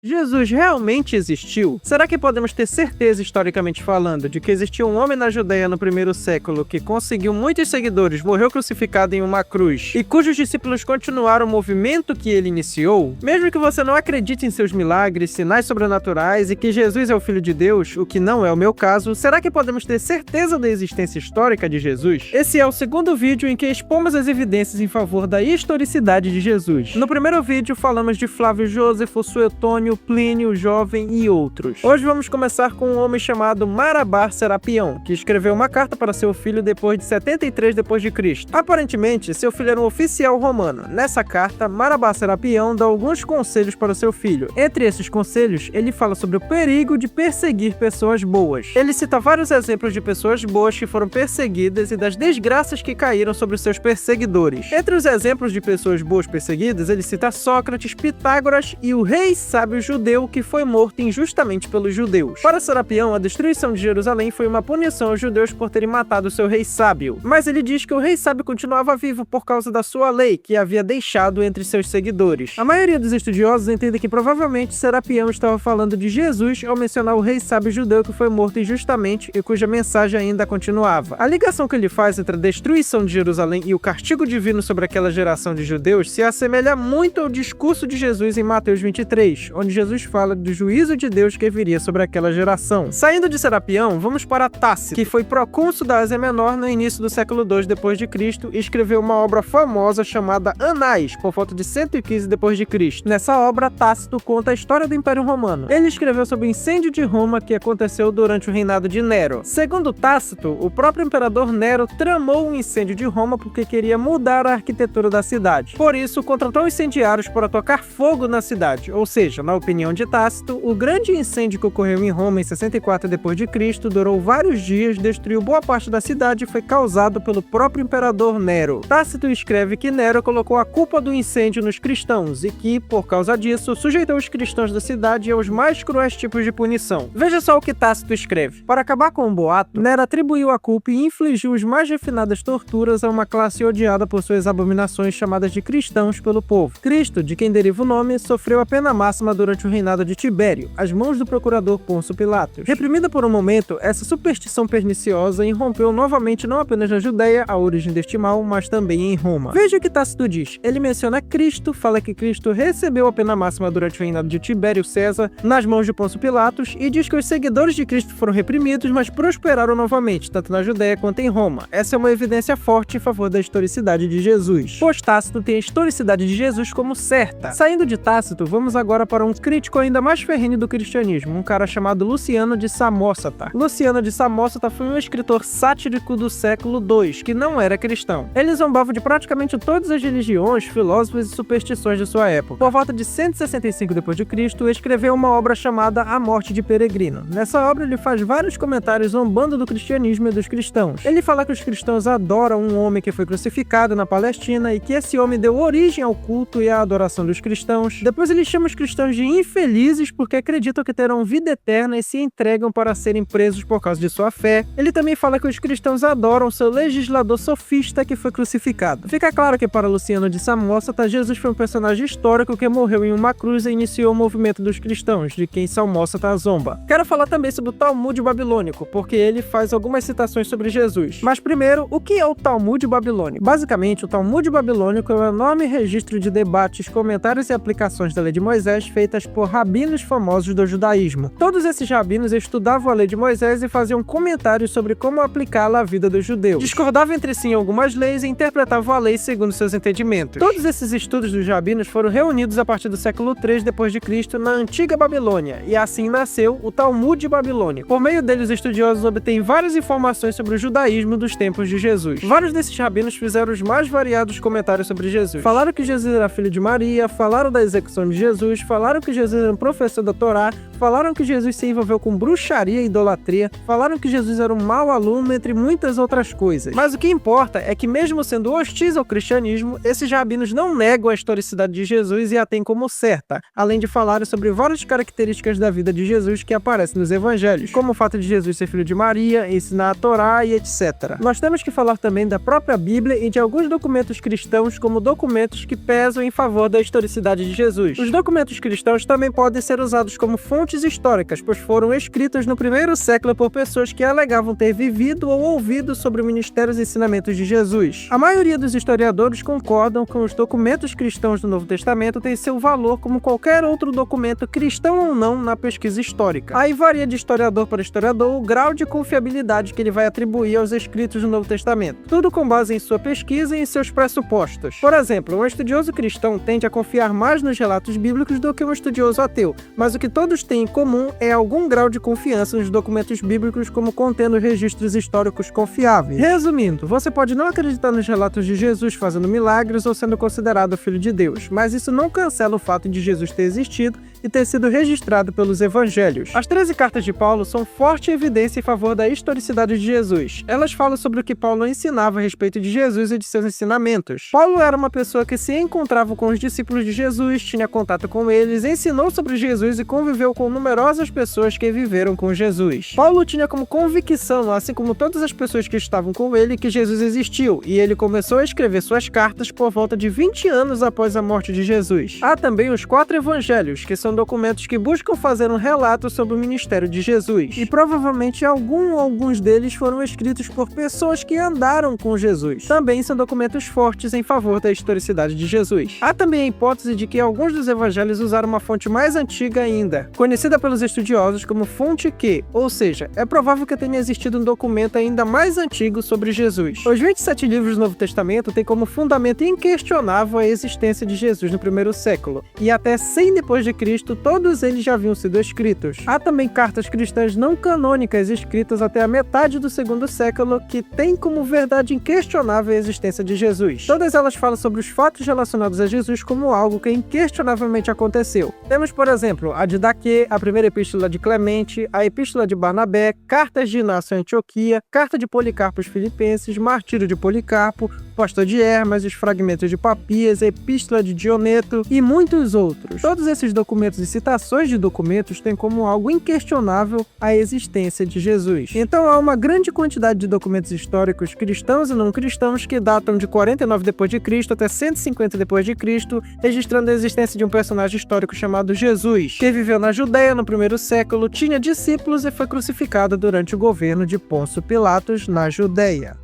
Jesus realmente existiu? Será que podemos ter certeza, historicamente falando, de que existia um homem na Judeia no primeiro século que conseguiu muitos seguidores, morreu crucificado em uma cruz e cujos discípulos continuaram o movimento que ele iniciou? Mesmo que você não acredite em seus milagres, sinais sobrenaturais e que Jesus é o Filho de Deus, o que não é o meu caso, será que podemos ter certeza da existência histórica de Jesus? Esse é o segundo vídeo em que expomos as evidências em favor da historicidade de Jesus. No primeiro vídeo falamos de Flávio Josefo, Suetônio, Plínio o Jovem e outros. Hoje vamos começar com um homem chamado Marabar Serapião, que escreveu uma carta para seu filho depois de 73 d.C. Aparentemente, seu filho era um oficial romano. Nessa carta, Marabar Serapião dá alguns conselhos para seu filho. Entre esses conselhos, ele fala sobre o perigo de perseguir pessoas boas. Ele cita vários exemplos de pessoas boas que foram perseguidas e das desgraças que caíram sobre seus perseguidores. Entre os exemplos de pessoas boas perseguidas, ele cita Sócrates, Pitágoras e o rei sábio judeu que foi morto injustamente pelos judeus. Para Serapião, a destruição de Jerusalém foi uma punição aos judeus por terem matado seu rei sábio. Mas ele diz que o rei sábio continuava vivo por causa da sua lei, que havia deixado entre seus seguidores. A maioria dos estudiosos entende que provavelmente Serapião estava falando de Jesus ao mencionar o rei sábio judeu que foi morto injustamente e cuja mensagem ainda continuava. A ligação que ele faz entre a destruição de Jerusalém e o castigo divino sobre aquela geração de judeus se assemelha muito ao discurso de Jesus em Mateus 23, onde Jesus fala do juízo de Deus que viria sobre aquela geração. Saindo de Serapião, vamos para Tácito, que foi procônsul da Ásia Menor no início do século II d.C. e escreveu uma obra famosa chamada Anais, por volta de 115 d.C. Nessa obra, Tácito conta a história do Império Romano. Ele escreveu sobre o incêndio de Roma que aconteceu durante o reinado de Nero. Segundo Tácito, o próprio imperador Nero tramou um incêndio de Roma porque queria mudar a arquitetura da cidade. Por isso, contratou incendiários para tocar fogo na cidade, ou seja, na opinião de Tácito, o grande incêndio que ocorreu em Roma em 64 d.C. durou vários dias, destruiu boa parte da cidade e foi causado pelo próprio imperador Nero. Tácito escreve que Nero colocou a culpa do incêndio nos cristãos e que, por causa disso, sujeitou os cristãos da cidade aos mais cruéis tipos de punição. Veja só o que Tácito escreve. Para acabar com o boato, Nero atribuiu a culpa e infligiu as mais refinadas torturas a uma classe odiada por suas abominações chamadas de cristãos pelo povo. Cristo, de quem deriva o nome, sofreu a pena máxima durante o reinado de Tibério, às mãos do procurador Pôncio Pilatos. Reprimida por um momento, essa superstição perniciosa irrompeu novamente não apenas na Judéia, a origem deste mal, mas também em Roma. Veja o que Tácito diz. Ele menciona Cristo, fala que Cristo recebeu a pena máxima durante o reinado de Tibério César, nas mãos de Pôncio Pilatos, e diz que os seguidores de Cristo foram reprimidos, mas prosperaram novamente, tanto na Judéia quanto em Roma. Essa é uma evidência forte em favor da historicidade de Jesus, pois Tácito tem a historicidade de Jesus como certa. Saindo de Tácito, vamos agora para um crítico ainda mais ferrenho do cristianismo, um cara chamado Luciano de Samósata. Luciano de Samósata foi um escritor sático do século II, que não era cristão. Ele zombava de praticamente todas as religiões, filósofos e superstições de sua época. Por volta de 165 d.C., escreveu uma obra chamada A Morte de Peregrino. Nessa obra, ele faz vários comentários zombando do cristianismo e dos cristãos. Ele fala que os cristãos adoram um homem que foi crucificado na Palestina e que esse homem deu origem ao culto e à adoração dos cristãos. Depois ele chama os cristãos de infelizes porque acreditam que terão vida eterna e se entregam para serem presos por causa de sua fé. Ele também fala que os cristãos adoram seu legislador sofista que foi crucificado. Fica claro que para Luciano de Samósata, Jesus foi um personagem histórico que morreu em uma cruz e iniciou o movimento dos cristãos, de quem Samósata zomba. Quero falar também sobre o Talmud babilônico, porque ele faz algumas citações sobre Jesus. Mas primeiro, o que é o Talmud babilônico? Basicamente, o Talmud babilônico é um enorme registro de debates, comentários e aplicações da lei de Moisés feitas por rabinos famosos do judaísmo. Todos esses rabinos estudavam a lei de Moisés e faziam comentários sobre como aplicá-la à vida dos judeus. Discordavam entre si em algumas leis e interpretavam a lei segundo seus entendimentos. Todos esses estudos dos rabinos foram reunidos a partir do século III d.C. na antiga Babilônia, e assim nasceu o Talmud babilônico. Por meio dele, os estudiosos obtêm várias informações sobre o judaísmo dos tempos de Jesus. Vários desses rabinos fizeram os mais variados comentários sobre Jesus. Falaram que Jesus era filho de Maria, falaram da execução de Jesus, falaram que Jesus era um professor da Torá, falaram que Jesus se envolveu com bruxaria e idolatria, falaram que Jesus era um mau aluno, entre muitas outras coisas. Mas o que importa é que, mesmo sendo hostis ao cristianismo, esses rabinos não negam a historicidade de Jesus e a têm como certa, além de falarem sobre várias características da vida de Jesus que aparecem nos evangelhos, como o fato de Jesus ser filho de Maria, ensinar a Torá e etc. Nós temos que falar também da própria Bíblia e de alguns documentos cristãos como documentos que pesam em favor da historicidade de Jesus. Os documentos cristãos cristãos também podem ser usados como fontes históricas, pois foram escritos no primeiro século por pessoas que alegavam ter vivido ou ouvido sobre o ministério e os ensinamentos de Jesus. A maioria dos historiadores concordam que os documentos cristãos do Novo Testamento têm seu valor como qualquer outro documento cristão ou não na pesquisa histórica. Aí varia de historiador para historiador o grau de confiabilidade que ele vai atribuir aos escritos do Novo Testamento, tudo com base em sua pesquisa e em seus pressupostos. Por exemplo, um estudioso cristão tende a confiar mais nos relatos bíblicos do que um estudioso ateu, mas o que todos têm em comum é algum grau de confiança nos documentos bíblicos como contendo registros históricos confiáveis. Resumindo, você pode não acreditar nos relatos de Jesus fazendo milagres ou sendo considerado filho de Deus, mas isso não cancela o fato de Jesus ter existido e ter sido registrado pelos evangelhos. As 13 cartas de Paulo são forte evidência em favor da historicidade de Jesus. Elas falam sobre o que Paulo ensinava a respeito de Jesus e de seus ensinamentos. Paulo era uma pessoa que se encontrava com os discípulos de Jesus, tinha contato com eles, ensinou sobre Jesus e conviveu com numerosas pessoas que viveram com Jesus. Paulo tinha como convicção, assim como todas as pessoas que estavam com ele, que Jesus existiu, e ele começou a escrever suas cartas por volta de 20 anos após a morte de Jesus. Há também os 4 evangelhos, que são documentos que buscam fazer um relato sobre o ministério de Jesus. E provavelmente algum ou alguns deles foram escritos por pessoas que andaram com Jesus. Também são documentos fortes em favor da historicidade de Jesus. Há também a hipótese de que alguns dos evangelhos usaram uma fonte mais antiga ainda, conhecida pelos estudiosos como fonte Q, ou seja, é provável que tenha existido um documento ainda mais antigo sobre Jesus. Os 27 livros do Novo Testamento têm como fundamento inquestionável a existência de Jesus no primeiro século, e até 100 depois de Cristo, todos eles já haviam sido escritos. Há também cartas cristãs não canônicas escritas até a metade do segundo século que têm como verdade inquestionável a existência de Jesus. Todas elas falam sobre os fatos relacionados a Jesus como algo que inquestionavelmente aconteceu. Temos, por exemplo, a de Daquê, a primeira epístola de Clemente, a epístola de Barnabé, cartas de Inácio a Antioquia, carta de Policarpo aos Filipenses, martírio de Policarpo, pastor de Hermas, os fragmentos de Papias, a epístola de Dioneto e muitos outros. Todos esses documentos e citações de documentos têm como algo inquestionável a existência de Jesus. Então há uma grande quantidade de documentos históricos cristãos e não cristãos que datam de 49 d.C. até 150 d.C., registrando a existência de um personagem histórico chamado Jesus, que viveu na Judéia no primeiro século, tinha discípulos e foi crucificado durante o governo de Pôncio Pilatos na Judéia.